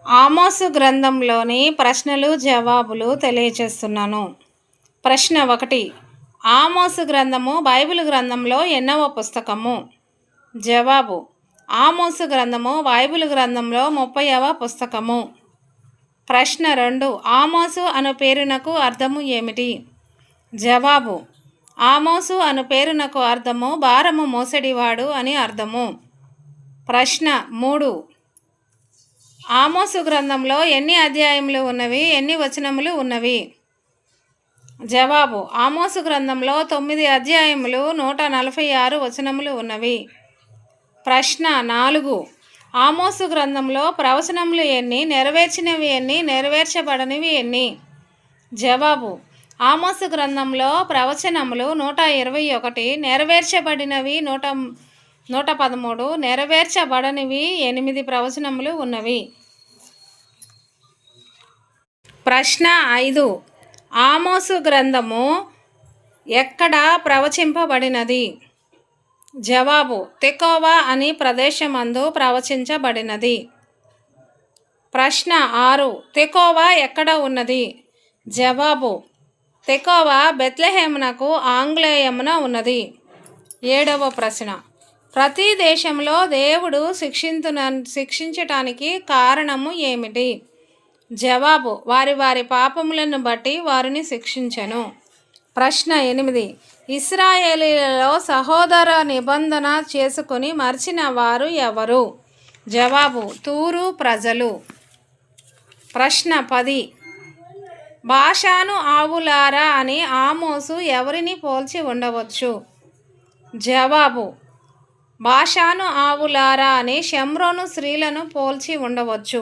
ఆమోసు గ్రంథంలోని ప్రశ్నలు జవాబులు తెలియచేస్తున్నాను. ప్రశ్న 1. ఆమోసు గ్రంథము బైబిల్ గ్రంథంలో ఎన్నవ పుస్తకము? జవాబు: ఆమోసు గ్రంథము బైబిల్ గ్రంథంలో 30వ పుస్తకము. ప్రశ్న 2. ఆమోసు అను పేరునకు అర్థము ఏమిటి? జవాబు: ఆమోసు అను పేరునకు అర్థము భారము మోసడివాడు అని అర్థము. ప్రశ్న 3. ఆమోసు గ్రంథంలో ఎన్ని అధ్యాయములు ఉన్నవి, ఎన్ని వచనములు ఉన్నవి? జవాబు: ఆమోసు గ్రంథంలో 9 అధ్యాయములు 146 వచనములు ఉన్నవి. ప్రశ్న 4. ఆమోసు గ్రంథంలో ప్రవచనములు ఎన్ని, నెరవేర్చినవి ఎన్ని, నెరవేర్చబడనివి ఎన్ని? జవాబు: ఆమోసు గ్రంథంలో ప్రవచనములు 121, నెరవేర్చబడినవి 113, నెరవేర్చబడనివి 8 ప్రవచనములు ఉన్నవి. ప్రశ్న 5. ఆమోసు గ్రంథము ఎక్కడ ప్రవచింపబడినది? జవాబు: తెకోవా అని ప్రదేశమందు ప్రవచించబడినది. ప్రశ్న 6. తెకోవా ఎక్కడ ఉన్నది? జవాబు: తెకోవా బెత్లెహేమునకు ఆంగ్లేయమున ఉన్నది. 7వ ప్రశ్న. ప్రతి దేశంలో దేవుడు శిక్షించటానికి కారణము ఏమిటి? జవాబు: వారి వారి పాపములను బట్టి వారిని శిక్షించెను. ప్రశ్న 8. ఇశ్రాయేలీలలో సహోదర నిబంధన చేసుకుని మర్చిన వారు ఎవరు? జవాబు: తూరు ప్రజలు. ప్రశ్న 10. బాషాను ఆవులారా అని ఆమోసు ఎవరిని పోల్చి ఉండవచ్చు? జవాబు: బాషాను ఆవులారా అని షమ్రోను స్త్రీలను పోల్చి ఉండవచ్చు.